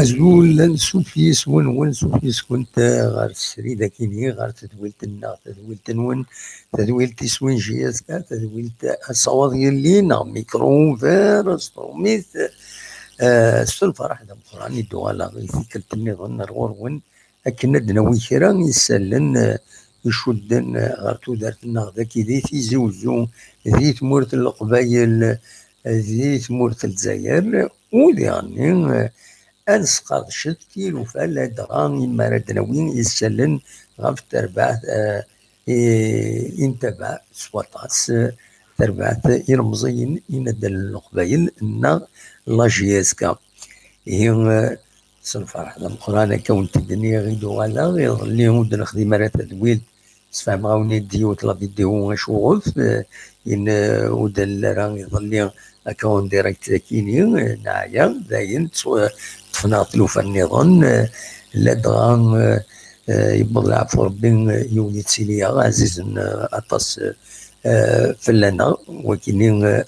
أزول سوفيس ون سوفيس كنت غار السريدة كيني غار تدويلتنا تدويلتنون تدويلت سوين جياسكا تدويلت الصواد يلينا ميكرو فير ستروميث الفرح دا القرآن يدوها لا غيثي كالتني ظن الغرون أكن ندنا كرا يسلن يشدن غار تودارتنا ذاكي ذي زوجو ذي تمورت القبايل ذي تمورت الجزائر وذي أنسقط شتي وفلا دراني مردنا وين يسلن غف تربعت انتبع سوطاس تربعت يرمزين يندل القبايل إن لاجياسكا هي سنفرح القرآن كونت الدنيا غيدو غالا غيظلي ودنا خدمة راه تدويل سفهم غاوني ديو طلب ديو شغل إن ودل راه يظلي أكون ديريكت كيني نعيا داين تفناطلو فالنظام لا دغان يبغى العفو ربي يولي تسيليا عزيز أطاس فلانا وكيني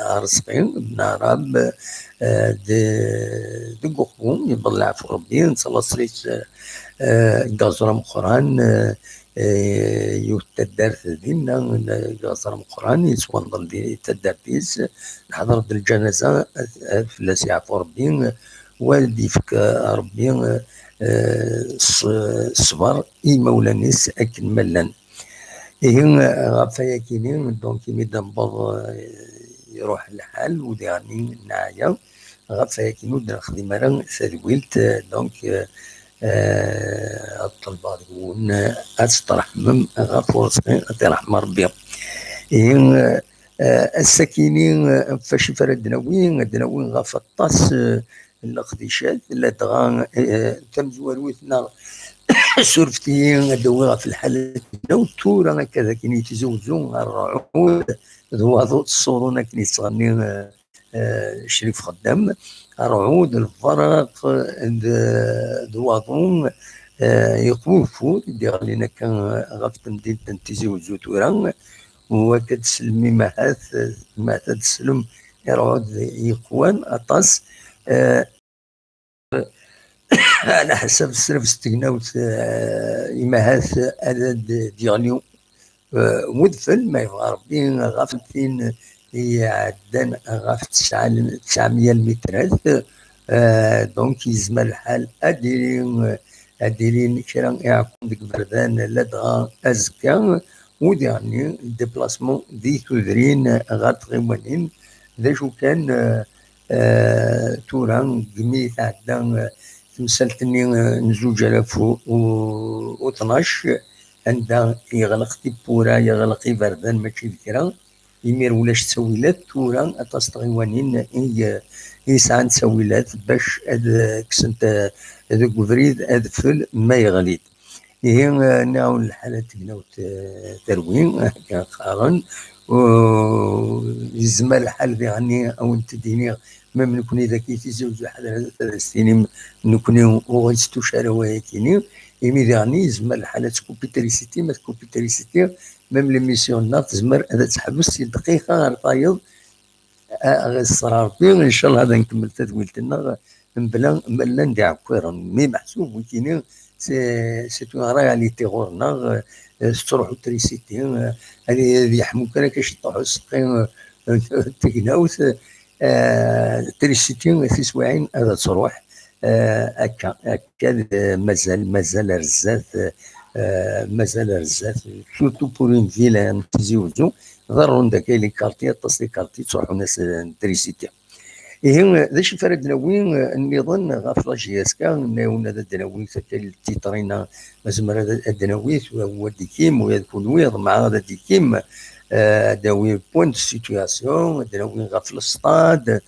عرسقين بن عرب دي قوقون يبغى العفو ربي نصلى صليت قازرة مقران يتدارت دينا قازرة مقران يسوى نضل دي تدارتيس نحضر الجنازة فلاسي عفو ربي والدي فك ربي الصبر مولانيس أكن ملان غفايا كيني دونك ميدا نبض يروح الحال وديعني نعيا غفايا كيني ودنا خدمة راه تدويلت دونك الطلبة ديون أتسترحمم غفورسقين أترحم ربي السكينين فاش فردنا وين غف الطاس الاقتشاف لا دغا تمزوروثنا سورفتيين دوغا في الحالة وتورا كذا كي يتزوجون الرعود ذو الصورون كي يتصغني شريف خدام الرعود الفرق ذواظون يقوفوا يدير لنا كان غف تمديد تنتزوجو تورا وكتسلمي ما تسلم يرعود يقوان أطاس على حسب السلف استقناوت إماهات عدد دياليو مدفل ما يبغى ربي غافتين يعدن غاف 900 مترات دونك يزمى الحال أديرين كرا يعقوم ديك بردان لدغا أزكا وديعني الديبلاسمون دي تدرين غات غيوانين ذا شو كان توران قميت عدان تمثلتني نزوج 2012 عندها يغلق تيبورا يغلق بردان ماشي ذكرى يمير ولاش تسويلات تورا أطاس غيوانين يسعى تسويلات باش كسنت هذاك بريد أدفل ما يغليد هي ناول الحالة تقناو تروين كان قارن ويزمى الحال يعني أو انتديني ما نكوني ذاكي تزوج واحد 3 سنين نكوني وغيستو شاروا كيني إيمي يعني يزمى الحالة كوبيتريسيتي ما كوبيتريسيتي ميم لي ميسيون نار تزمر هذا تحبس دقيقة غير طايض الصرار إن شاء الله هذا نكمل تدويلتنا بلا ندي عكوير مي محسوب وكيني سي اون رياليتي غورنا تروحو تريسيتي هذه يحموك انا كاش طوحو السقي تكناوت تريسيتي في سواعين هذا تروح هكا مازال رزات سورتو بور اون فيلا تزوجو ضروري داك لي كارتي تصلي كارتي تروحو ناس تريسيتي إيه ذا شي فرد نوين النظام غاف لاجياسكا ناونا ذا الدناوي ثقيل التيطرين مزمر هذا الدناويت وهو ديكيم ويكون ويض مع هذا ديكيم داوي بوين دو سيتوياسيون الدناوي غاف السطاد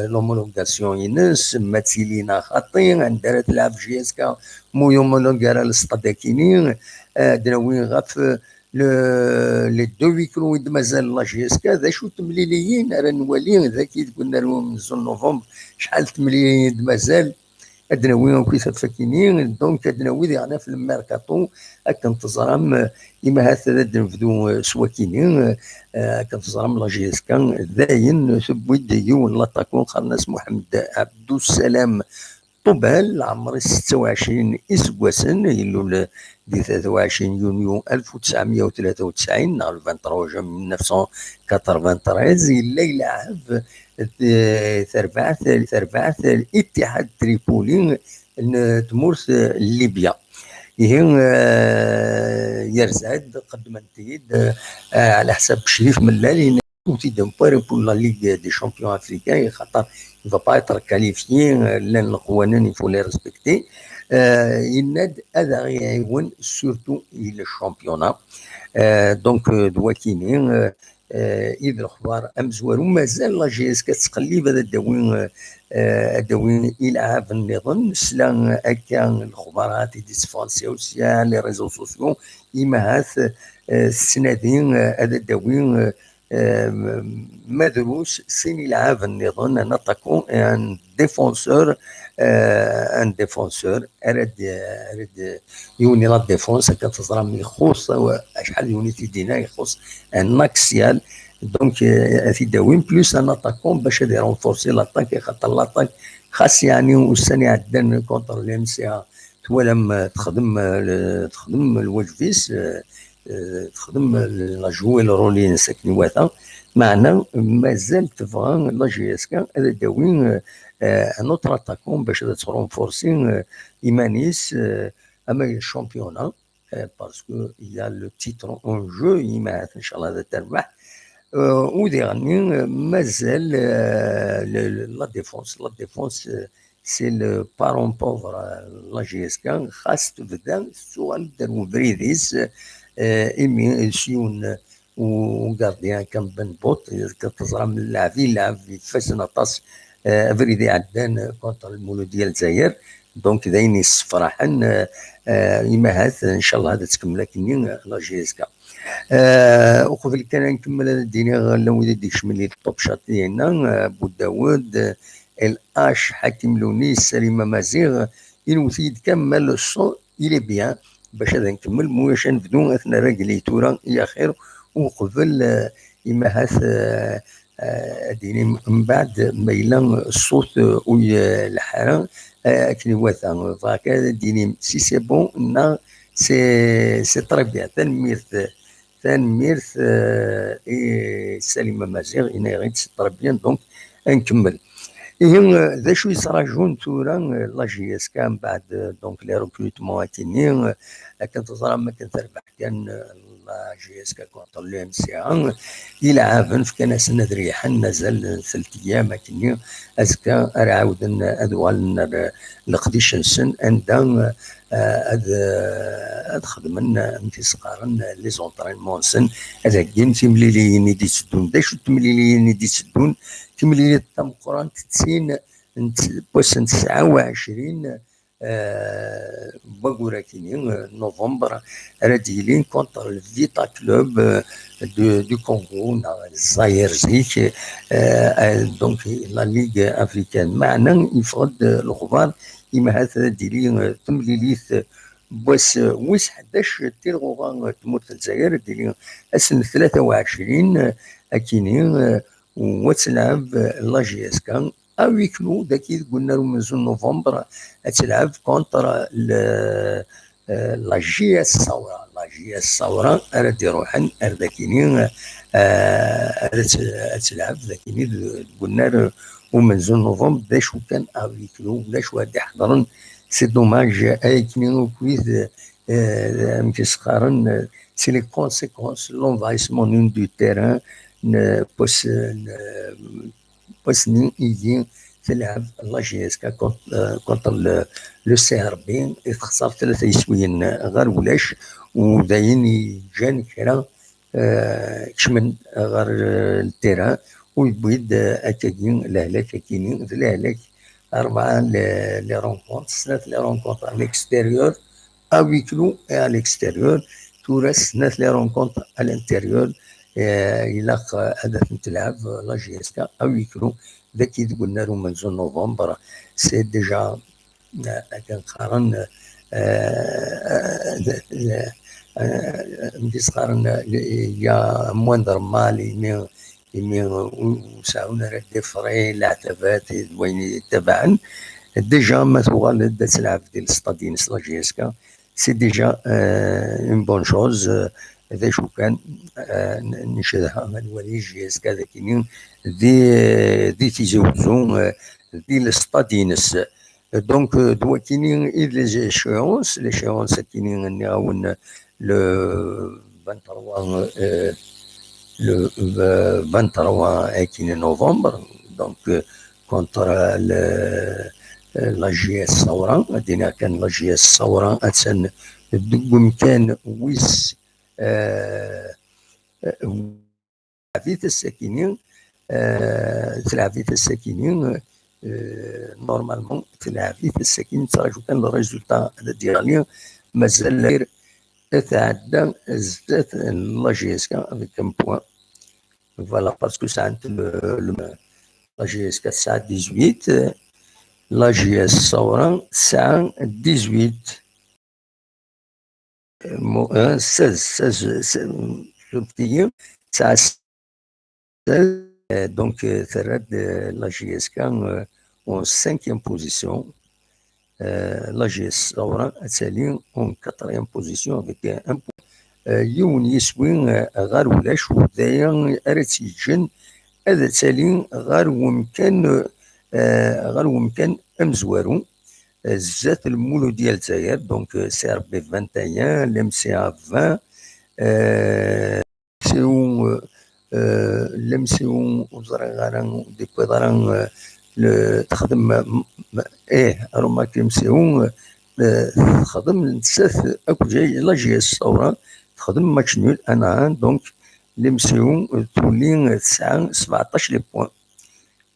لومولوغاسيون ينس ماتيلينا خاطين عندها تلعب جياسكا مو يومولوغارا السطاد كينين الدناوي غاف لي دو ويكرو مازال لاجياسكا ذا شو تمليليين راه نوالي ذاك قلنا لهم نزول نوفمبر شحال تمليليين مازال ادناوي كي تفكينين دونك ادناوي يعني في الميركاتو كنتظرم إما هذا نفدو سواكينين كنتظرم لاجياسكا داين سبوي ديو ولا تكون خرناس محمد عبد السلام طوبال عمري 26 اسكواسن يلو دي 23 يونيو 1993 نهار 23 جان 1993 يلا يلعب ثربعث الاتحاد تريبولي تمورث ليبيا. يهين يرزاد قدم انتيد على حساب شريف ملالي وتي دمباري بور لا ليغ دي شامبيون افريكان خاطر يفا با اتر كاليفيي لان القوانين يفو لي ريسبكتي. يناد هذا غيعاون سورتو الى الشامبيونا. دونك دواكيني اذا الاخبار امزوار ومازال لا جي اس كتقلب هذا الدواوين يلعب النظام سلا هكا الاخبارات دي فرنسا وسيا لي ريزو سوسيو يما هاث السنادين هذا الدواوين مدروس سين يلعب النظام ان اتاكون ان ديفونسور. ان ديفونسور ارد يوني لا ديفونس كتزرع من يخص شحال يوني تيدينا يخص ان اكسيال. دونك في داوين بلوس ان اتاكون باش يرونفورسي لاطاك خاطر لاطاك خاص يعني والسنه عندنا كونتر الام سي ا تولم تخدم الوجفيس تخدم لا جوي الرولين ساكني واثا معنا مازال تبغى لا جي اس كا هذا داوين ان اوتر اتاكون باش ترونفورسي ايمانيس اما الشامبيونا باسكو يا لو تيتر اون جو يما ان شاء الله هذا تربح. وديرني مازال لا ديفونس سي لو بارون بوفر لا جي اس كا خاص تبدا سؤال درو بريديس ايمي سيون وغارديان كان بن بوت كتزرع من اللاعبين لعب في فاسنا طاس افريدي عدان كونتر المولود ديال الجزائر. دونك دايني الصفراحن يما هاث ان شاء الله هذا تكمل كني لا جي اس كا. وقبل كان نكمل هذا الدينار لو ديك شملي الطوب شات ديالنا بو داوود الاش حكيم لونيس سليمه مازيغ ينوثيد كمل الصون الي بيان باش هذا نكمل موش نبدو اثنا راجلي تورا يا خير. وقبل يما هاث ديني من بعد ميلان الصوت والحرام كني واثا فهكا ديني سي سي بون نا سي تري بيان تنميرث سليمه مازيغ انا غير تري بيان. دونك نكمل إيه ذا شو يصرا جون تورا لا جي اس كان بعد دونك لي ريكروتمون كاينين كانت تزرع ما كان تربح كان لا جي اس كا كونتر لو ام سي ان يلعبن في كناس ندريحا نزل 3 ايام كاينين ازكا راه عاود ادوال لقديش نسن عندها هاد خدمنا انت صغارن لي زونطرينمون سن هذا كيم تمليليين يدي تسدون دا شو تمليليين يدي تسدون تمليلي تم قران تسين بوس 29 بقورا كينين نوفمبر راديلين كونتر الفيتا كلوب دو كونغو الجزائر زيك. دونك لا ليغ افريكان معنا يفرض الاخبار يما هذا ديلي تمليليث بوس ويس 11 تيرغوغا تموت الجزائر ديلي اسن 23 اكينين وتلعب لا جي اس كان اوي كلو داكي قلنا له من نوفمبر تلعب كونتر لا جي اس الثوره. لا جي اس الثوره راه يروحن ذاكينين تلعب ذاكيني قلنا ومن نوفمبر دا شو كان اوي كلو دا شو غادي يحضرن. سي دوماج ايكني كويز مكيسقارن سي لي كونسيكونس لونفايسمون دو تيران بوس نين يجي تلعب لا جي اس كا كونتر لو سي ار بي خسر 3 يسويين غير ولاش وداين جان كرا كشمن غير التيران ويبيد اكاكين لهلاك كاينين لهلاك 4 لي رونكونت 3 لي رونكونت على الاكستيريور اوي كلو على الاكستيريور تورس 3 لي رونكونت على الانتيريور. الى هدف تلعب لا جي اس كا اوي كلو ذاك قلنا له من نوفمبر سي ديجا كنقارن نقارن يا موندر مالي يمين وساونا راه دي فري العتبات وين تبعا ديجا ما تغال تلعب ديال الستادينس لا جي اس كا سي ديجا اون بون شوز. هذا شو كان نشدها من ولي جي اس كا ذاكينين دي تيزوزون ديال الستادينس. دونك دوا كاينين لي échéances كاينين نعاون لو 23 le 23 كاين نوفمبر دونك كونتر لا جي اس ثورة. هادينا كان لا جي اس ثورة اتسن كان ويس عفيت الساكنين تلعبيت الساكنين نورمالمون تلعبيت الساكنين تراجو كان الريزولتا ديالي مازال غير تعدى زدت لا جي اس كا افيك ان بوان. فوالا باسكو ساعات لا جي اس كا الساعة 18 لا جي اس ثورة الساعة 18 16 شفتي الساعة 16. دونك ثرد لا جي اس كا اون 5e بوزيسيون. لا جي اس ثورة تالي اون 4e بوزيسيون افيك ان بوان. يون يسوي غار ولاش وذايا ارات يجن هذا تالي غار ومكان امزوارو زات المولو ديال الجزائر. دونك سي ار بي 21 لم سي ا 20 سيو لم سيو وزرا دي كوادران تخدم روما كيمسيو تخدم نسات اكو جاي لا جي اس ثورة تخدم ماتش نول انا. دونك لي مسيو تولي 17 لي بوان.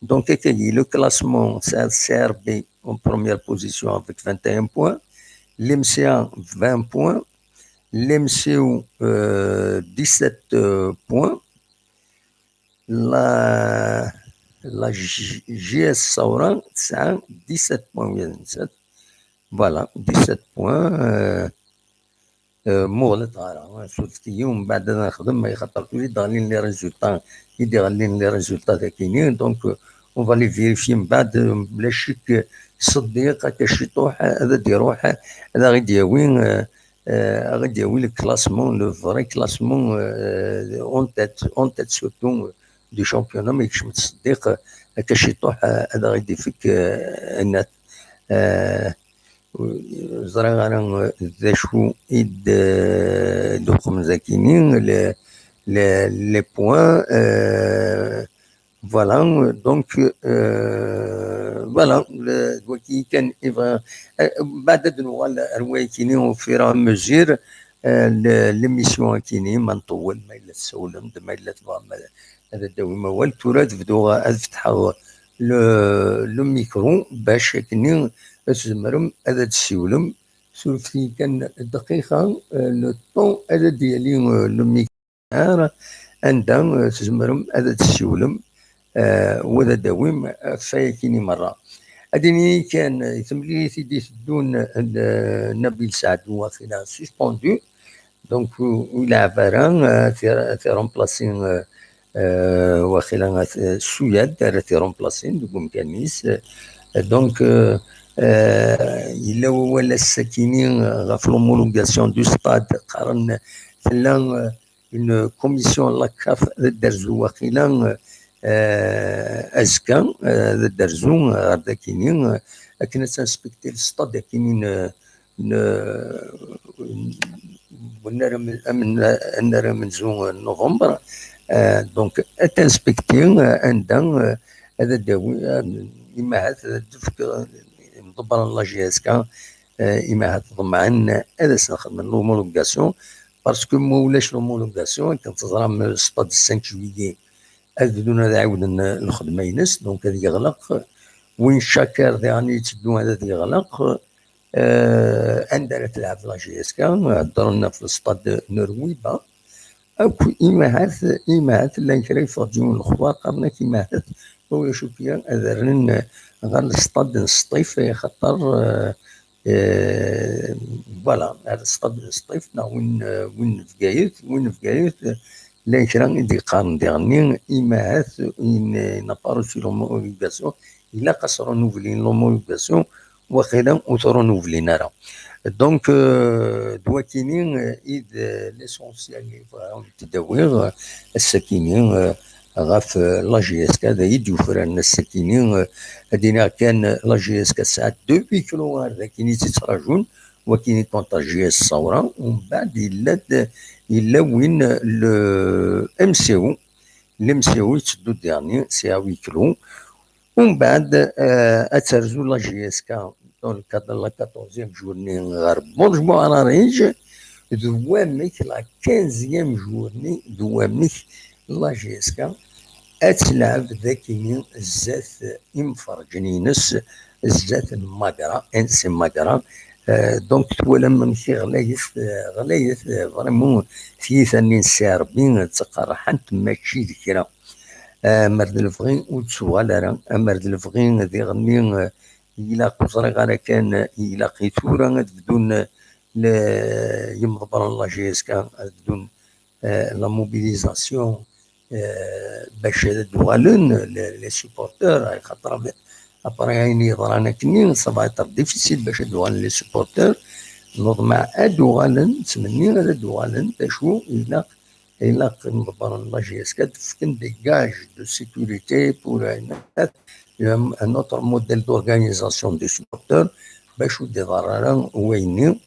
دونك كاين لو كلاسمون سي ار بي اون بروميير بوزيسيون افيك 21 بوان. لي مسيا 20 بوان. لي مسيو 17 بوان. لا جي اس ثورة 17 بوان. فوالا 17 بوان مغلط راه شفت يوم بعد نخدم ما يخطر لي دالين لي ريزولطا يديرلين لي ريزولطا كاينين. دونك اون فالي فيريفي من بعد بلا شك صديق كشطوح هذا ديروح هذا غادي ياوي غادي ياوي الكلاسمون لو فري كلاسمون اون تيت سورتو دو شامبيونا. ما يكش متصدق كشطوح هذا غادي فيك النات زرا انا ذا شو ايد دوكم زاكينين لي بوان. فوالا دونك فوالا دوكي كان بعد نوال رواي كينين في مزير ليميسيون كينين ما نطول ما الا تسولم ما الا تبغى هذا داوي ما والو تورات بدو فتحوا لو ميكرو باش كني تزمرم هذا تسولم سولفتي كان دقيقة لو طون هذا ديالي لو ميكرو عندها تزمرم هذا تسولم وهذا داوي فايكيني مرة. هاديني كان تملي سيدي دون نبيل سعد واخيرا سسبوندو. دونك يلعب راه في رومبلاسين واخيرا السويد دارت رومبلاسين دوك كانيس. دونك الا ولا الساكنين غاف لومولوغاسيون دو ستاد قارن فلا اون كوميسيون لاكاف دارزو واخيرا ازكا دارزو غادا كاينين كنا تنسبكتي الستاد كاينين نرى من زون نوفمبر. دونك تنسبكتي عندها هذا داوي إما هذا دفك مدبر لا جي اس كا إما هذا ضمعن هذا سنخدم لومولوغاسيون باسكو مولاش لومولوغاسيون كنتظرا من السطاد 5 جويي هذا بدون هذا عاود الخدمة ينس. دونك هذا يغلق وين شاكر ثاني تدو هذا يغلق. عندنا تلعب لا جي اس كا هضرنا في السطاد نرويبا اكو إيماعات لا يكري فرجون الخضار قرنا كيماعات هو شوف فيها أذرن غير السطاد السطيف خاطر فوالا هذا السطاد السطيف وين في كايت لا يكرا يدي قارن ديغني إيماعات نابارو سي لومولوغاسيون الا خاص رونوفلي لومولوغاسيون واخيرا وترونوفلينا راه دونك دوا كاينين اذ ليسونسيال اللي بغاو التداوير الساكنين غاف لا جي اس كا هذا يدوفر لنا الساكنين هادينا كان لا جي اس كا ساعات 2 كيلو هذا كاين تيتراجون وكاين طونطاج الثوره ومن بعد الا وين لو ام سي او الام سي او يتسدو ديرني سي 8 كيلو ومن بعد اترزو لا جي اس كا دون الكادر لا 14 جورني غير مجموعه رانيج دوامك لا 15 جورني دوامك لا جي اس كا اتلعب ذاكيين الزات يمفرجنينس الزات المقرا انسي مقرا دونك تولا ماشي غلايث فريمون في ثاني ساربين تقرحنت ماشي ذكرى مرد الفغين وتسوالرا مرد الفغين ذي غني إلا قصري غانا كان إلا قيتورا بدون يمضبر الله جيسكا بدون لا موبيليزاسيون باش دوالن لي سوبورتور خاطر ابري عيني ضرانا كنين صافا يطر ديفيسيل باش دوالن لي سوبورتور نوض مع ادوالن تمني هذا دوالن تشو إلا مضبر الله جيسكا تفكن دي gage de sécurité pour un autre modèle d'organisation des supporters باش ودي ضرارا ويني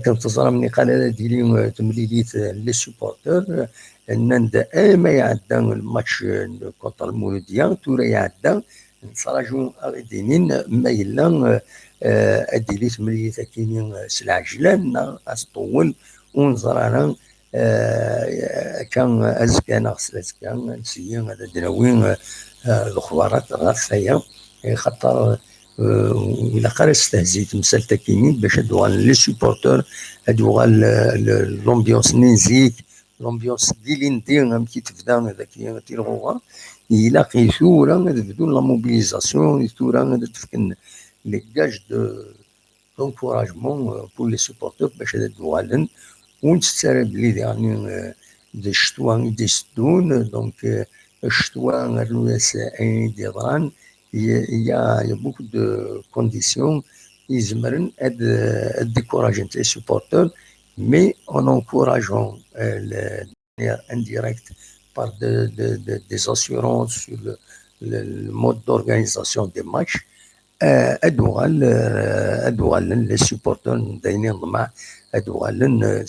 كان تصرى مني قال هذا ديري تمليليت لي سوبورتور ان ما يعدى الماتش كونتر المولوديه تورا يعدى نصراجو دينين ما الا اديري تمليليت كاينين سلعجلان اسطول ونزرانا كان ازكى نغسلت كان نسيين هذا دراوين الاخبارات غافيه خاطر الى قال استهزيت مسالتا كاينين باش دوغال لي سوبورتور دوغال لومبيونس نينزيك لومبيونس ديلينتي كي تبدا هذاك تيلغوغا الى قيثورا بدون لا موبيليزاسيون ثورا تفكن لي كاج دونكوراجمون بور لي سوبورتور باش دوغالن ونسترى بلي يعني دي الشتوى يديسدون دونك الشتوى الرواس عين ديضران il y a beaucoup de conditions يزمرن décourager les supporters mais en encourageant de indirect par des assurances sur le mode d'organisation des matchs ادوغال les supporters داينين مع ادوغال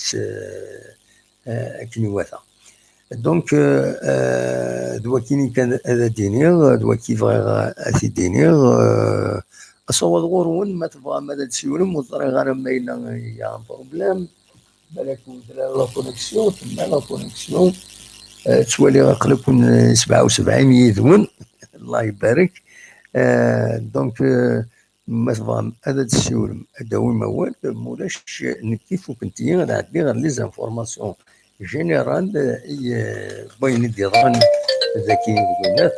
كنيواتا دونك دوا كيني كان هذا دينير دوا كي بغا اثي دينير اصوات غورون ما تبغى ماذا تسيولم وطري غير ما الا يا بروبليم بالك لا كونيكسيون تما لا كونيكسيون تولي غنقلبكم 77 يذون الله يبارك دونك ما تبغى هذا تسيولم داوي موال مولاش نكيف كنتي غنعدي غير لي زانفورماسيون جينيرال بين الديران ذكي بدونات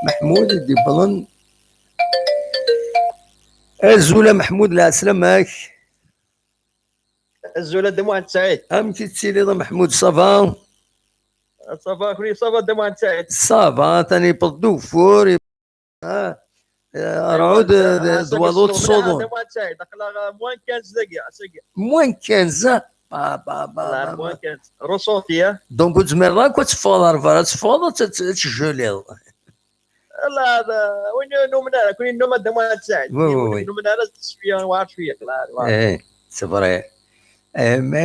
محمود دي بلن الزوله محمود لا سلامك الزوله دموع سعيد امتي تسيلي محمود صافا صافا كري صافا دموع سعيد صافا تاني بدو فور رعود دوالوت صودون دموع سعيد موان 15 دقيقه موان 15 موان 15 روسونتي دونك تزمر راك تفوض رفا تفوض تشجولي لا هذا وين نومنا كل نوم دموع سعيد نومنا شويه واعر شويه ايه سي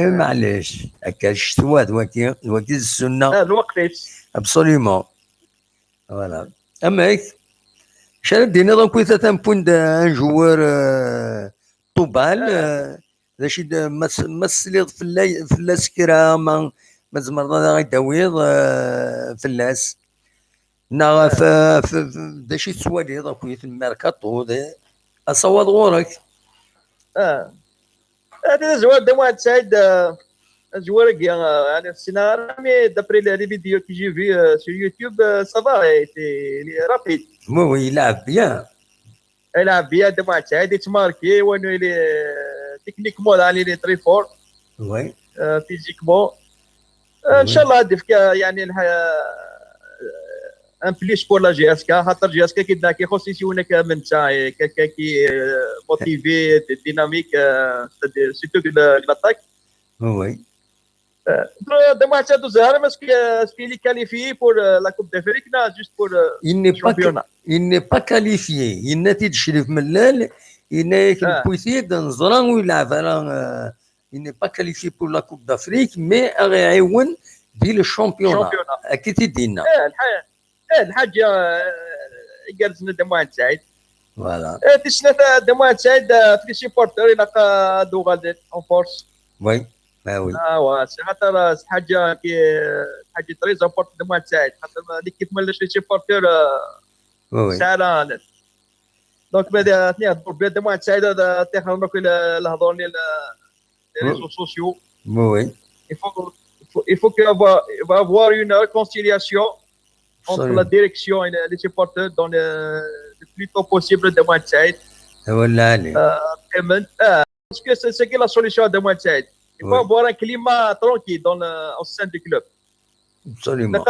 معليش هكا الشتوى الوقت السنه الوقت ابسوليومون فوالا اماك شال دينا دونك ويتا تنبوند ان جوار طوبال داشي مسليض في السكرا ما زمرنا غيداويض في اللاس نا داشي تسوالي دونك في الميركاتو اصوات غورك هذا زوار دموع سعيد زوار يعني السيناريو مي دابري لي فيديو كي جي في sur YouTube ça va il est rapide oui يلعب بيان يلعب بيان دموع سعيد يتماركي وانه اللي تكنيكمون اللي تري فور وي فيزيكمون ان شاء الله هدف يعني ان بليس بور لا جي اس كا خاطر جي اس كا كي يخص يسيونك من تاع كي موتيفي ديناميك سيتو لاتاك Oui. de match à 12 heures, est-ce qu'il est qualifié pour la Coupe d'Afrique, non, juste pour le championnat. Il n'est pas qualifié. Il n'a pas Chérif Mellal, il n'est que Pouissier dans Zoran ou il il n'est pas qualifié pour la Coupe d'Afrique, mais Aréaouen dit le championnat. À qui tu dis non? الحاجة يجلسنا دموع سعيد. Voilà. تسنة دموع سعيد في سيبورتر إلى دو غادي en force. Oui. Ah oui. خاطر حاجه حاجه تريز امبورت دموع سعيد خاطر اللي كيف ملاش لي سيبورتور ساعه دونك بعد ثنيه الدور بيد دموع سعيد تاخذ دوك الهضور لي ريزو سوسيو. Oui. Il faut qu'il va avoir une réconciliation entre la direction et les supporters dans le plus tôt possible de Demain Saïd. Voilà. Parce que c'est qui la solution à Demain Saïd. Il faut avoir un climat tranquille au sein du club. Absolument.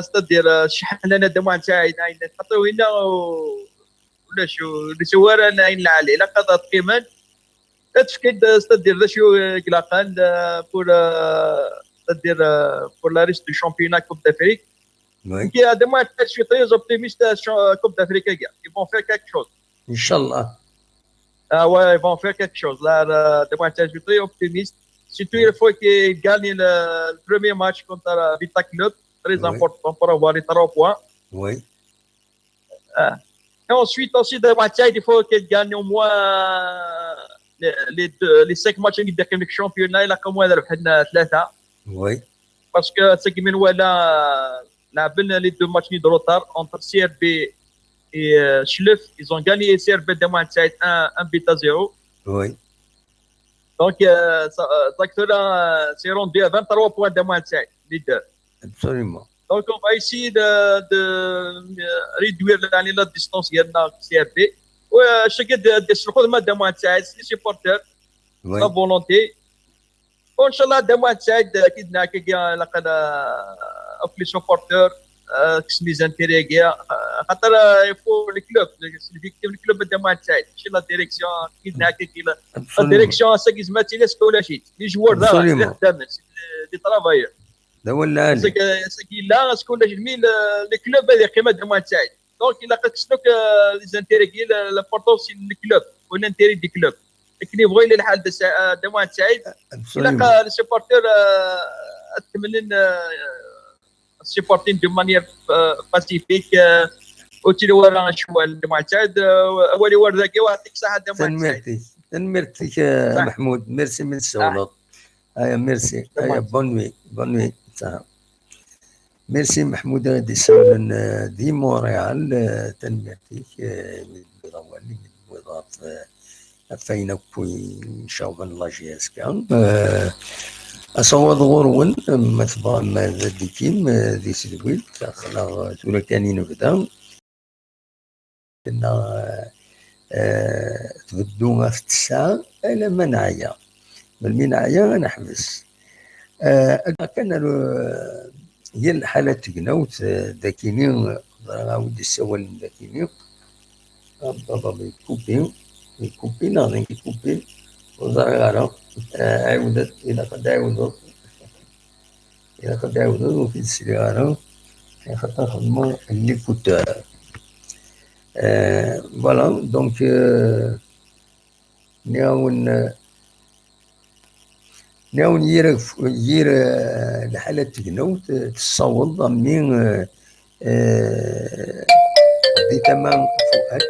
C'est-à-dire شحال لنا دموع سعيد نحطوا هنا ولا شو السواره نعين عليه لا قضاء تقييما تفكد c'est-à-dire شو قلاقان pour c'est-à-dire pour la reste du championnat Coupe d'Afrique. Oui. Il y a des matchs je suis très optimiste Coupe d'Afrique. Ils vont faire quelque chose. Inch'Allah. Ah ouais, ils vont faire quelque chose. Là, je suis très optimiste. Surtout, il faut qu'ils gagnent le premier match contre Vita Club, très important pour avoir les 3 points. Oui. Et ensuite, aussi, il faut qu'ils gagnent au moins les 5 matchs de championnat. Il a comme 3. Oui. Parce que ce qui mène les 2 matchs de retard entre CRB et Schleff, ils ont gagné CRB de Manchester 1 but à 0. Oui. Donc, cela s'est rendu à 23 points de Manchester, leader. Absolument. Donc, on va essayer de réduire la distance avec CRB. Chacun de Manchester, les supporters, la volonté. Inch'Allah, de Manchester, qui a les supporters. Les intérêts il faut le club le club de Manchester la direction la direction c'est qui se met les شيء les joueurs des travailleurs c'est qui là كل شيء le club اللي قيمه de Manchester donc il a كسنوك les intérêts l'importance du club ou l'intérêt du club لكن يبغى الى الحال de Manchester il les supporters اتمنى supporting de manière pacifique وتلي ورا شوال المعتاد اولي ورذاكي ويعطيك صحه دموع تنمرتك محمود ميرسي من السولط ميرسي بون نوي ميرسي محمود غادي سولن دي مونريال تنمرتك من روالي من وظاف فاينا كوي شاوبان لا جي اس كان أصوات غورون مثبا ما ذكيم ذي سدويل تاخنا تولا كاني نبدا كنا تبدوها في الساعة إلا ما نعيا من نعيا نحبس كان هي الحالة تقناوت ذاكيني غاودي السوال ذاكيني بابا يكوبي ناضي يكوبي وزرع عودت إلى قد عودت في السيارة خاطر خدمة اللي كنت فوالا دونك نعاون يير الحالة تقنوت تصوض من دي تمام فؤاد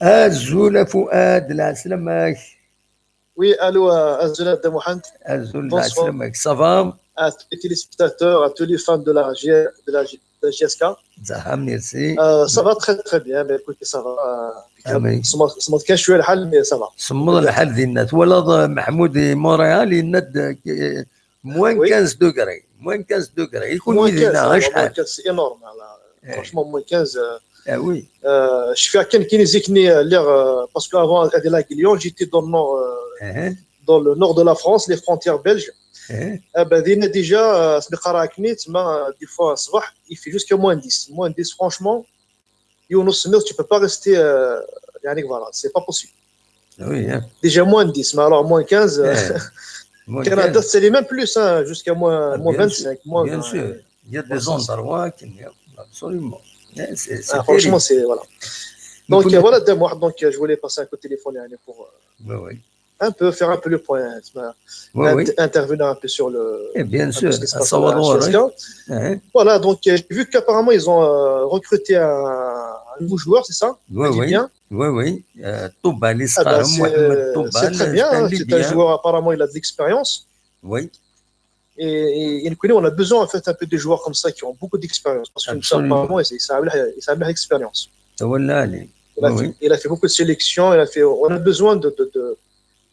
الزول فؤاد العسلامك. Oui, allô, Azul de Mohamed. Azul العسلامك. Ça va? À tous les téléspectateurs, à tous les fans de la GSK. Ça merci. Ça va très très bien. Ben écoutez, ça va. صمت كان شويه الحل mais ça va. صمد الحل ديالنا تولد محمود مونريال يند موان 15 دوغري موان 15 دوغري يكون ويدنا شحال؟ سي انورم franchement موان 15. Ah oui. Je fais à quelqu'un qui nous écrit parce qu'avant de la Lyon, j'étais dans le nord dans le nord de la France, les frontières belges. Déjà, des fois, il fait jusqu'à moins 10. Moins 10, franchement, tu ne peux pas rester. Voilà, c'est pas possible. Oui, hein. Déjà moins 10, mais alors moins 15. Canada, c'est les mêmes plus, hein, jusqu'à moins 25. Bien sûr, il y a des endroits qui n'y a absolument. Franchement, c'est. Voilà. Donc, voilà, donc je voulais passer un coup de téléphone pour. Un peu faire un peu le point, intervenir un peu sur le. Et bien sûr, à Salvador. Voilà, donc j'ai vu qu'apparemment ils ont recruté un nouveau joueur, c'est ça? Oui. Touba, c'est très bien, c'est un joueur, apparemment il a de l'expérience. Oui. Et on a besoin en fait un peu de joueurs comme ça qui ont beaucoup d'expérience, parce que apparemment il a l'expérience. Il a fait beaucoup de sélections, on a besoin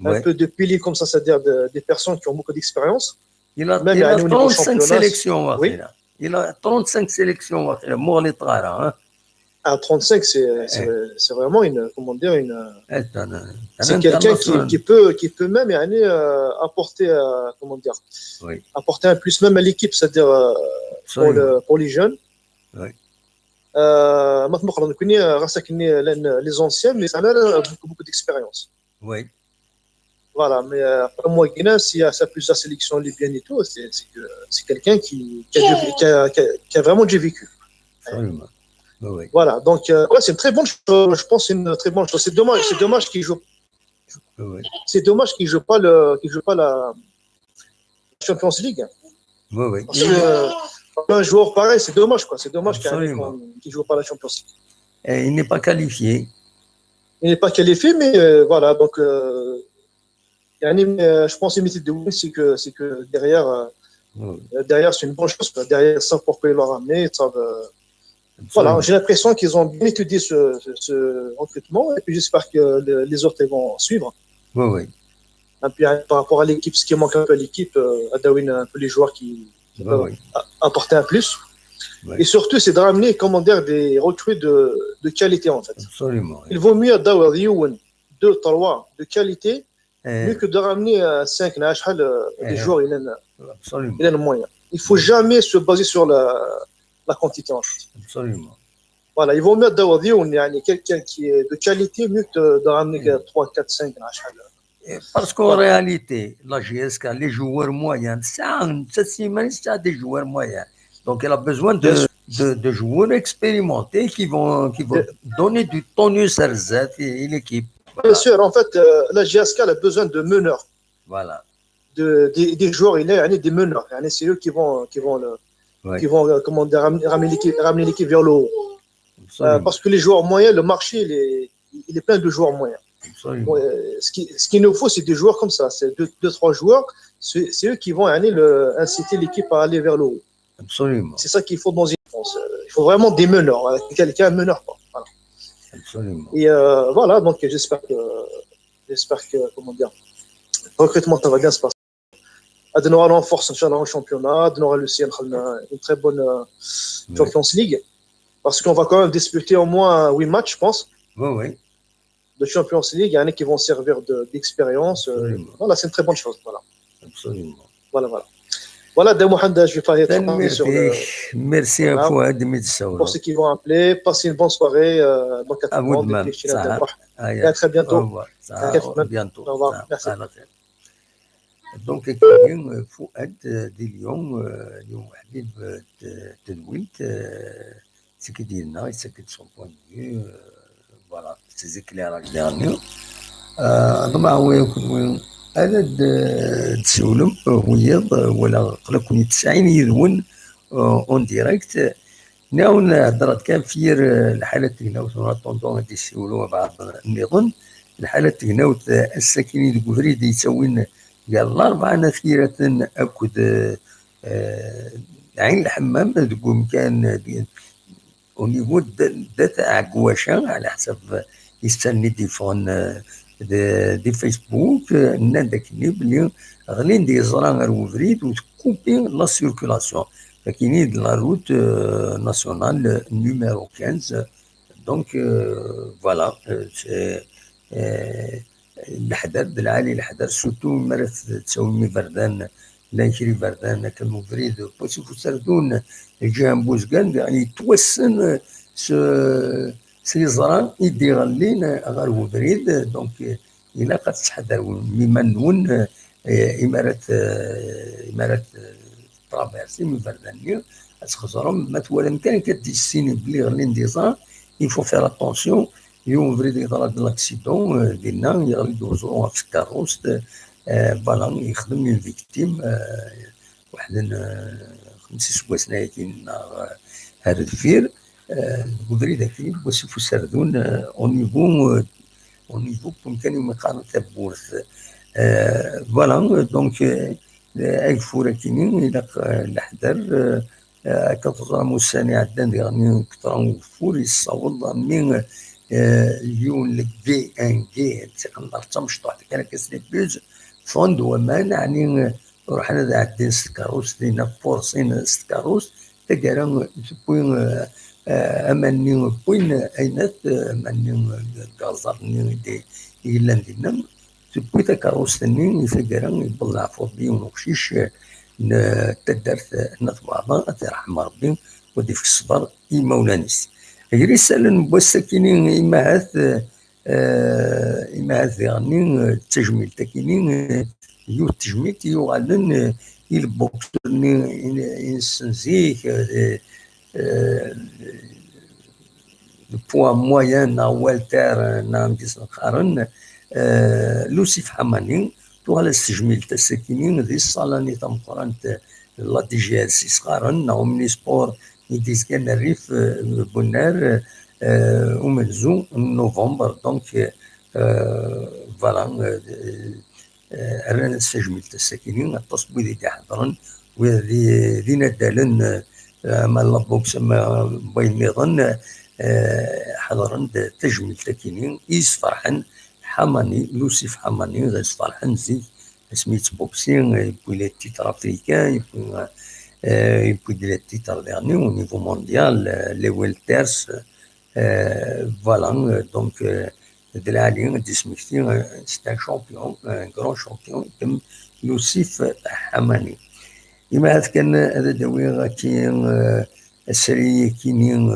un peu de piliers comme ça, c'est-à-dire des personnes qui ont beaucoup d'expérience. Il a 35 sélections. Oui. Il a 35 sélections. À 35, c'est vraiment c'est quelqu'un qui peut même apporter, apporter un plus même à l'équipe, c'est-à-dire pour les jeunes. Oui. Les anciens, mais ça a beaucoup d'expérience. Oui. Voilà, mais moi, s'il y a plus de sélection libyenne et tout, c'est quelqu'un qui a vraiment déjà vécu. Absolument. Oui. Voilà, donc c'est une très bonne chose. Je pense que c'est une très bonne chose. C'est dommage qu'il joue. Oui. C'est dommage qu'il joue pas la Champions League. Oui. Parce que un joueur pareil, c'est dommage quoi. C'est dommage qu'il joue pas la Champions League. Et il n'est pas qualifié. Il n'est pas qualifié, mais voilà, donc. Je pense que c'est que derrière c'est une bonne chose. Derrière ça, pourquoi ils l'ont ramené. Voilà, j'ai l'impression qu'ils ont bien étudié ce recrutement et puis j'espère que les autres vont suivre. Oui. Et puis par rapport à l'équipe, ce qui manque un peu à l'équipe, à Darwin, un peu les joueurs qui peuvent apporter un plus. Oui. Et surtout, c'est de ramener, des recrues de qualité en fait. Absolument. Il vaut mieux d'avoir 2, 3 de qualité. Mieux que de ramener 5 des joueurs, il a le moyen. Il ne faut jamais se baser sur la quantité en fait. Absolument. Voilà, il vaut mieux d'avoir quelqu'un qui est de qualité, mieux que de ramener 3, 4, 5 Parce qu'en réalité, la GSK, les joueurs moyens, c'est des joueurs moyens. Donc elle a besoin de joueurs expérimentés qui vont donner du tonus à l'équipe. Bien sûr, en fait, la GSK a besoin de meneurs. Voilà. Des joueurs, il y a des meneurs. C'est eux qui vont ramener l'équipe vers le haut. Parce que les joueurs moyens, le marché, il est plein de joueurs moyens. Ce qu'il nous faut, c'est des joueurs comme ça. C'est 2, 3 joueurs. C'est eux qui vont inciter l'équipe à aller vers le haut. Absolument. C'est ça qu'il faut dans une défense. Il faut vraiment des meneurs. Quelqu'un, un meneur. Voilà. Absolument. Et voilà, donc j'espère que, le recrutement, ça va bien se passer. On aura renforce au championnat, on aura une très bonne Champions League, parce qu'on va quand même disputer au moins 8 matchs, je pense. Oui. De Champions League, il y en a qui vont servir d'expérience. Voilà, c'est une très bonne chose. Voilà. Absolument. Voilà, Mohamed, je vais pas être sur le... Merci à Fouad Medsaoula. Pour ceux qui vont appeler, passez une bonne soirée. Donc à vous de même. Et à très bientôt. À bientôt. Au revoir. Merci. Donc, كاين فؤاد ديال اليوم حبيب التدوينت سي كيدير لنا يسكت سون بوان دو فوالا سي زيكليراج ديالنا طبعا هو يكون انا تسولم ويض ولا قلق كوني 90 يدون اون ديريكت ناون هضرات كان في الحالة تكناوت ونطونطون دي سولو بعض النظام الحالة تكناوت الساكنين الكفريد يسوين قال 4 نثيرة أكد عين الحمام تقوم كان ونيفو داتا عقواشا على حسب يستني ديفون دي فيسبوك ناداك بلي غلين دي زران روفريد وتكوبي لا سيركولاسيون فكاينين لا روت ناسيونال نيميرو 15 دونك فوالا الحذر بالعالي الحذر سورتو مرات تساوي بردان لا يشري بردان كانوا بريد بوسيفو سردون الجهه بوزكان يعني يتوسن سيزران يدي غالين غير بريد دونك إلا قد تحذر مما نون إمارات ترافيرسي من بردانية تخزرهم ما توالم كان كدي السين بلي غالين ديزان يفو فير اتونسيون يوم بريد يطلع لاكسيدون ديالنا يغلي دوزوها في الكاروس فوالا يخدم من فيكتيم واحد 5 سوايع نايتين هذا الفير البودري داكي وسيفو سردون اون نيفو كان مقارنة تبورث فوالا دونك اكفورا كينين الى الحذر كتظهر موساني عدان يعني كتران فور يصوض من اليون لك في ان جي تقدر تمشطح كان كسلي بيج فوند ومان يعني رحنا عدين ستكاروس دينا فورسين ستكاروس تقرا بوين اماني بوين اينات اماني كازارني دي إلا دينا تبوي تكاروس تنين يفقرا يبلع فوضي ونقشيش تدرت نطبعضا ترحم ربي ودي في الصبر إما ولانيس غير يسألن بوسكينين إما هاث يعني التجميل تكينين يو التجميل يوغالن يلبوكسرني ينسنزيك البوا موين نا والتر نا مديس القرن لوسيف حماني توغال التجميل تسكينين ذي الصالاني تمقرنت لا دي جي ال سي صغارن نا اومني سبور يديز كان الريف بونار ومنزو نوفمبر دونك فوالا رانا نستجمل الساكنين التصوير اللي حضرن وذي ندالن مال لابوكس ما بين ميضن حضرن تجمل تكينين إيس فرحن حماني لوسيف حماني غيس فرحن زي سميت بوكسين يبوي لي تيتر افريكان يبوي لي تيتر ديرني au niveau mondial les welters voilà donc de l'Alliance d'Ismictien c'est un champion un grand champion comme يوسف حماني إما هذا كان هذا داوي غاكي السرية كينين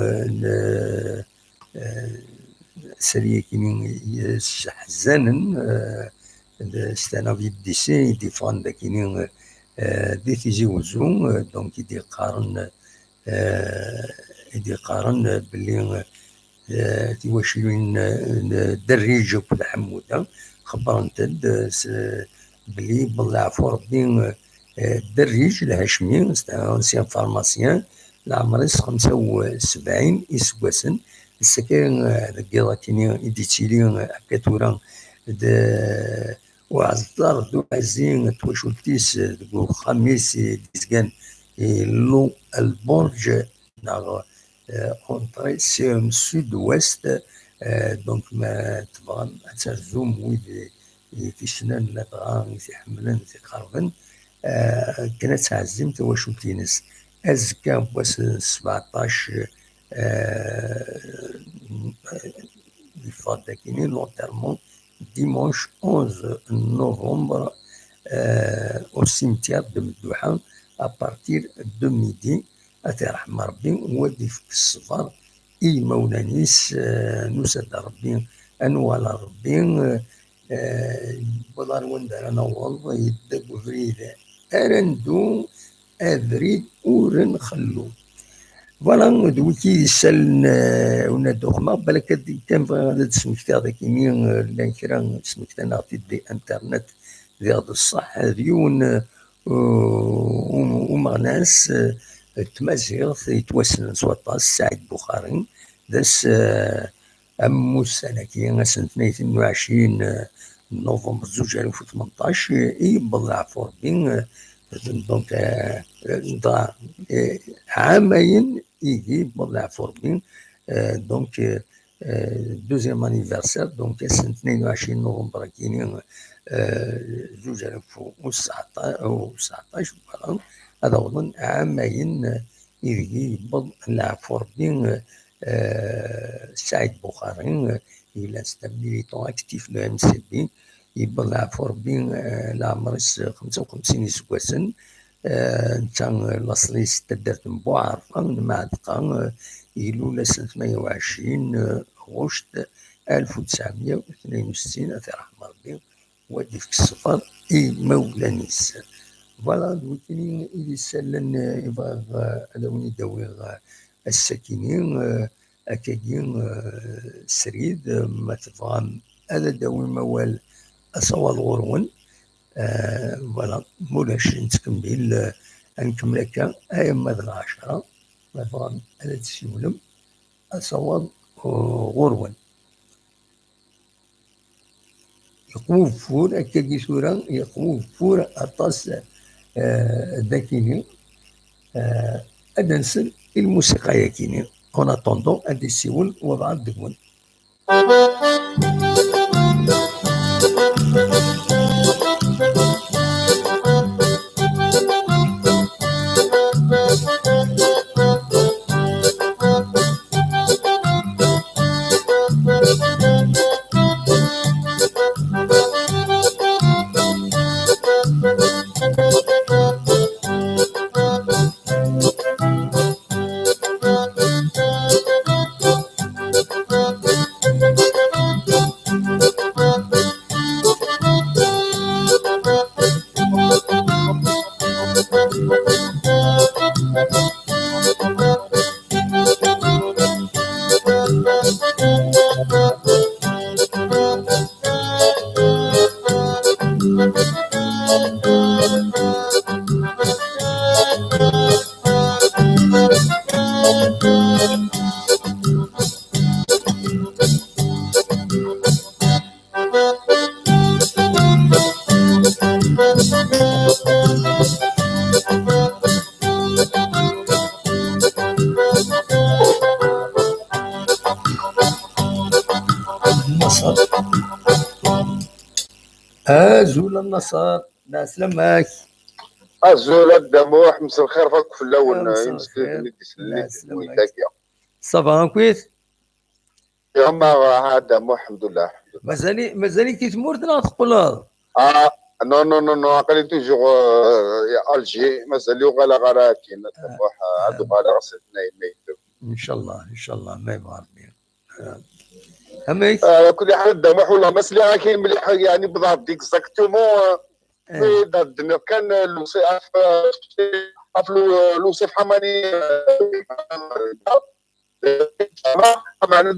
السرية كينين حزانا ستانا في الديسي ديفان دا كينين دي تيزي وزو دونك يدي قارن باللي تيواشلين دريج وكل حمودة خبرنت بلي بالعفو ربي الدريج الهاشمي انسيان فارماسيان العمريس 75 إسواسن السكان القيضة كيني إديتيلي كاتورا وعزدار دو عزين توشولتيس دو خميس ديسكان لو البرج ناغ اونتري سيم سود ويست دونك ما تبغى ترزوم ويد كيشنان لا تغان تحملن تقربن كانت تعزم توشولتينس أزكا بواس 17 الفاضة كيني لونترمون dimanche 11 novembre au cimetière de Medouha à partir de midi أترحم ربي ودي في الصفر إي مولانيس نسد ربي أنوال ربي بضار وندر نوض يدق فريد أرندو أذريد أورن خلو فوالا دوكي يسالن ونادو خما بالك كان هذا سمكتا ذاك يمين لا كرا سمكتا نعطي دي انترنت ذي هذا الصح ديون ومغناس تمازيغ يتوسن سواطاس سعيد بخاري داس أموس أنا كي سنة 22 نوفمبر 2018 يبضع فوربين دونك عامين يجي بضع فوربين دونك دوزيام انيفرسير دونك سنة 22 نوفمبر كيني 2019 هذا أظن عامين يجي بضع فوربين سعيد بخاري il est un militant actif de MCB يبا العفو ربي العمر 55 سكواسن نتا لاصلي ستة درت مبوع عرفة معدقة إيلول 320 غشت 1962 أثي رحمة ربي ودي في السفر مولانيس فوالا دوكني إلي سالن يبغى أدوني داوي الساكنين أكاين سريد ما تفهم هذا داوي موال أصوال غرون فوالا مولاش نتكمل نكمل هكا أيا ماد 10 ما تفهم هذا تسيولم أصوال غرون يقوم فور هكا صورة يقوم فور أطاس ذاكيني أدنسل الموسيقى ياكيني en attendant أدي سيول وبعد دقون زول النصر لا سلامك زول الدموح مساء الخير فيك في الاول يمسك صافا كويس يما هذا الحمد لله مازالي كي تمورت لا تقول هذا نو نو نو نو قال توجور يا الجي مازال غالا غالا كاين الدموح هادو غالا غسلنا ان شاء الله ما يبغى ربي كل حال الدموح والله مسلي كاين مليح يعني بالضبط ديك اكزاكتومون كان لوصيف حماني معنا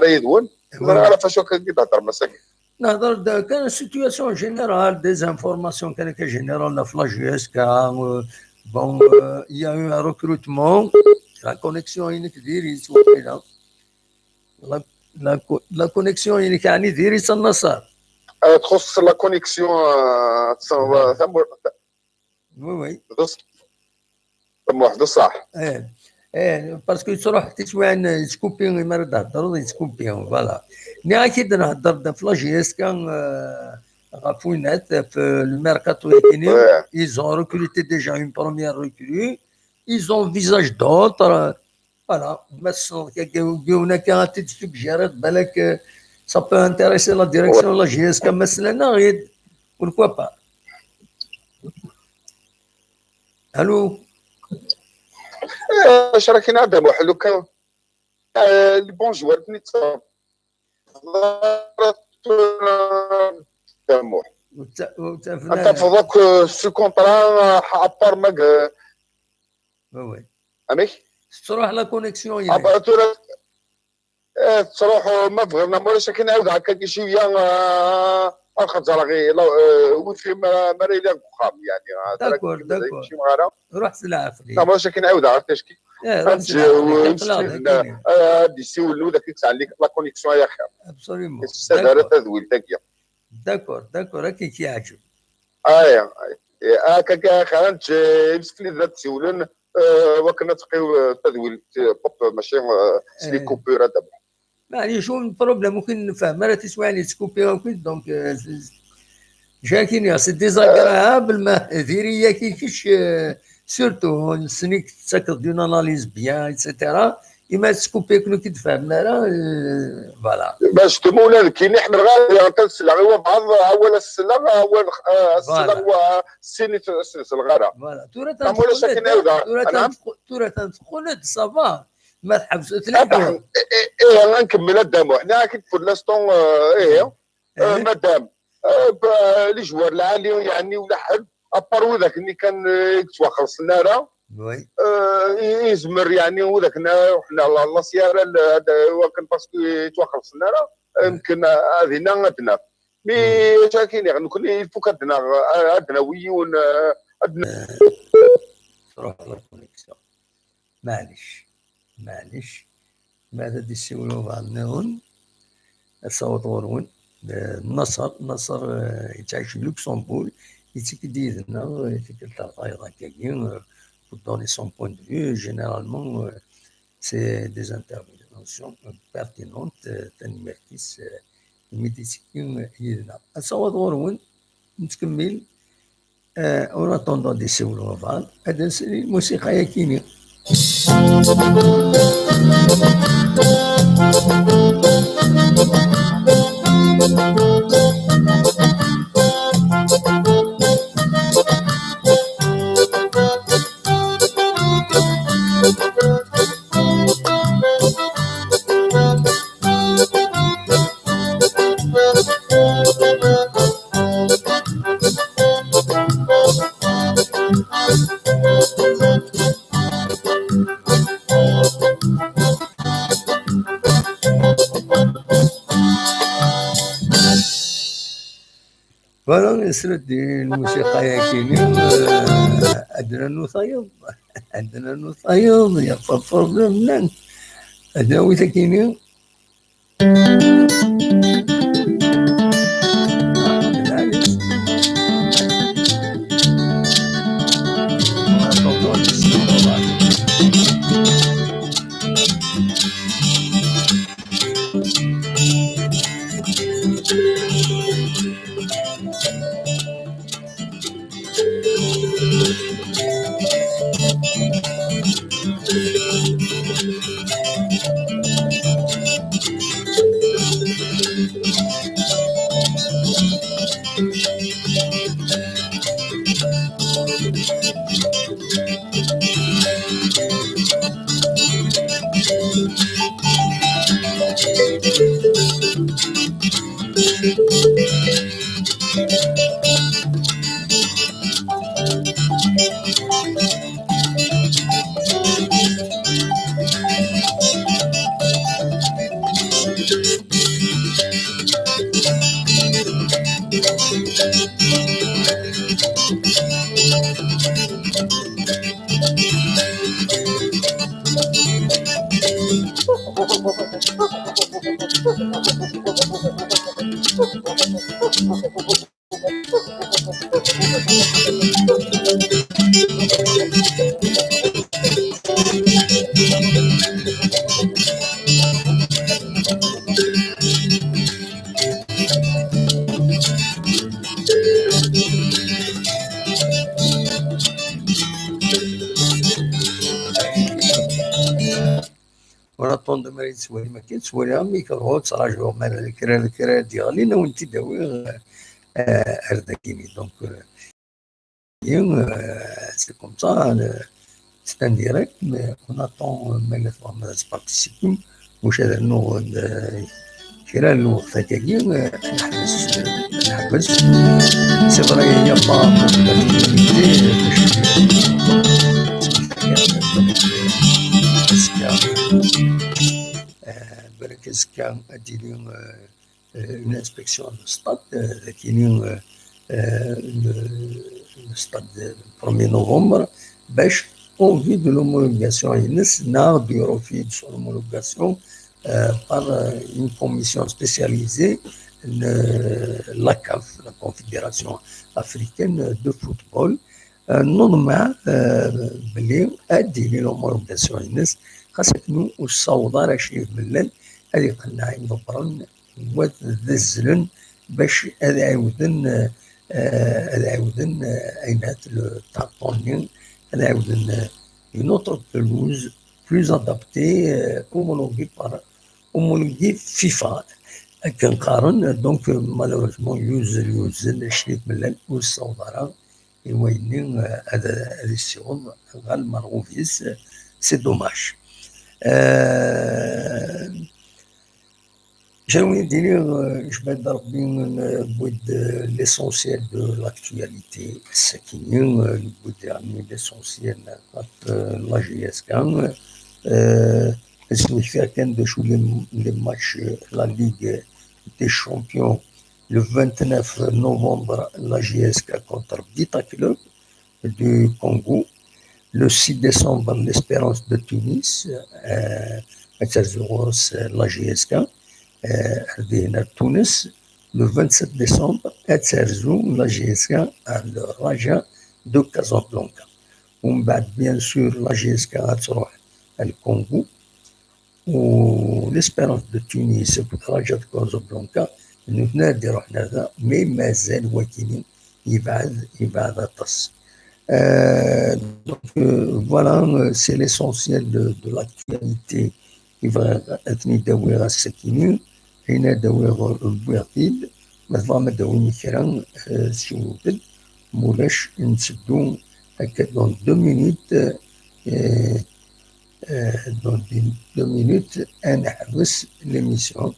يدون نعرف شو كنهضر مساكن نهضر كان سيتياسيون جينيرال ديزانفورماسيون كان جينيرال في لاجيس كا بون يا اون ريكروتمون لا كونيكسيون ينك ديري وقيلا لا كونيكسيون ينك يعني ديري النصر تخص لا كونيكسيون وي واحد صح باسكو تروح تسوان تسكوبي ما تهضروا تسكوبي فوالا ني اكيد نهضر في لاجيس كان غافوينات في الميركاتو يكيني ils ont recruté déjà une première recrue ils ont envisagé d'autres voilà مثلا كيونا كانت تسجيرات بالك ça peut intéresser la direction de la GSK مثلا غير pourquoi pas الو اش راكي نعدم واحد لو كان لي بون جوار نيت انت فضاك سو كونطرا ابار ماك وي اميك تروح لا كونيكسيون يعني تروح ما فهمنا مولاش كنعاود هكا كي شويه الخزر غير وفي مريلا فخام يعني داكور روح سلعه فري مولاش كنعاود عرفتي كي دي سيولو داك يتسع لك لا كونيكسيون يا خير ابسوليومون السداره تذويل تاكيا داكور هكا كيعجب هكا خرجت يمسك لي ذات سيولن وكنا تقيو تذويل بوب ماشي سلي كوبور دابا يعني شو البروبليم ممكن نفهم راه تسواني تسكوبي وكل دونك جاكيني سي ديزاغرابل ما ديري ياكي كيش سورتو سنيك تسكر دون اناليز بيان ايتترا إما تسكوبي كنو كي تفهمنا راه فوالا باش تمولا كي نحمل غير السلع هو بعض اول السلع اول السلع هو السنة الغرا فوالا تورا تنتقلت صافا ما تحبس تلحقوا ايه نكمل الدم حنا كي في لاستون ايه مادام لي جوار العالي يعني ولا حد ابارو ذاك اللي كان يتوخلص لنا راه وي يزمر يعني وذاك حنا لا سياره وكان باسكو يتوخلص لنا راه يمكن هذه عندنا مي شاكين يعني كل الفوك عندنا ويون عندنا تروح الكونيكسيون معليش ماذا دي يسولوا بعضناهم الصوتورون نصر يتعيش في لوكسمبورغ يتكدي لنا يتكلم ايضا كاين pour donner son point de vue. Généralement, c'est des interventions pertinentes. تنمركز الميديسين يدنا. أصوات غورون نتكمل en attendant des سولوا بعض. هذا الموسيقى يكيني. فوالا نسرد الموسيقى ياكيني عندنا نصايب يا بروبليم لان هذا وين كاينين ونطون دمري تسوالي ما كاين تسوالي ميكرو تراجعوا مال الكرا ديالنا وانت داوي اردكيني دونك سي كوم سا سي ان ديريكت مي اون اتون مال ما تبارتيسيبي واش هذا النوع خلال الوقت هكاكي نحبس سي فري هي با بالك كان اديري une inspection de stade كاينين stade 1er novembre باش en vue de l'homologation ينس ناخذ في son homologation par une commission spécialisée la CAF, la Confédération africaine de football نضمع بلي ادي l'homologation ينس خاصك نو الصوضه راه شي ملل هذه قلنا مبرن وتذزلن باش هذا عاودن عينات التعطونين هذا عاودن une autre pelouse plus adapté, homologué FIFA. كنقارن دونك مالوروزمون يوزن شريك من الأول والصوبرة يوينين هذا الشغل غير مرغوفيس سي دوماج. J'aimerais dire, je vais d'arriver l'essentiel de l'actualité, ce qui est l'essentiel de la GSK. Signifie de jouer les matchs de la Ligue des Champions le 29 novembre, la GSK contre Vita Club du Congo. Le 6 décembre, l'Espérance de Tunis, la GSK. à Tunis. Le 27 décembre, la GSK à le Raja de Casablanca. Bien sûr, la GSK à le Congo. والاسبيرونس دو تونس وراجع كازابلانكا نادر هذا مي مازال ولكن يبعد الطس. Donc voilà, c'est l'essentiel de l'actualité. يبغى اثني داوير السكينين هنا داوير البيضيد مثلا ما داويني كرا سيودل مولاش نسدو هكا دون 2 مينوت. Dans 2 minutes, un حبس l'émission.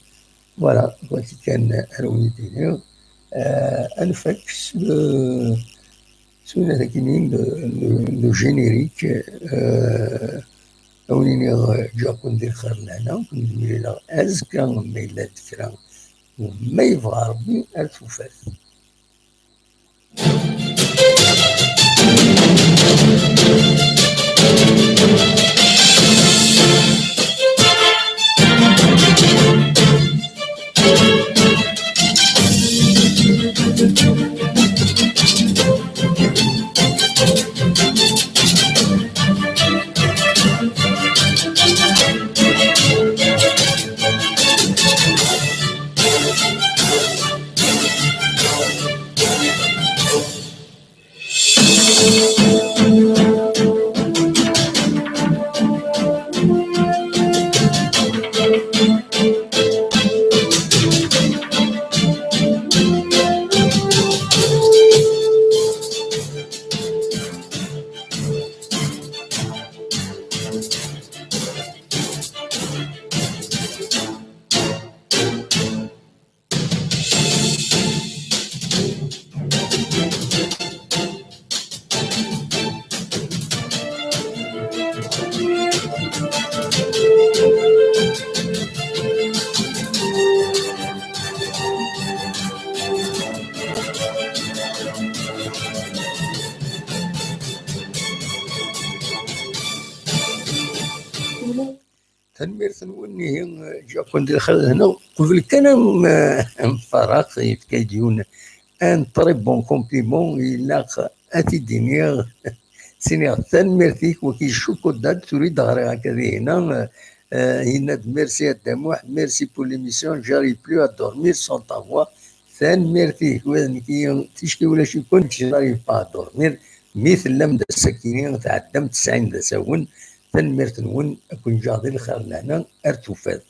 Voilà, voici qu'un رويدينيو un fax le générique أوليني جا كندير خير لهنا كندير لها أزكى ما إلا ذكرى وما يبغى ربي ألتفات. تنميرت نوني جا كنت دخل هنا قبل كان مفرق في كيديون ان طري بون كومبليمون الى اتي دينيغ سينيغ تنميرتيك وكي شوكو داد تريد غير هكذا هنا هنا ميرسي الدموح ميرسي بور ليميسيون جاري بلو ا دورمير سون تا فوا تنميرتيك وكي تشكي ولا شي كنت جاري با دورمير مثل لمدة السكينين تعدمت 90 ساون تنميرت نون كون جاضي الخير لهنا ارتفات.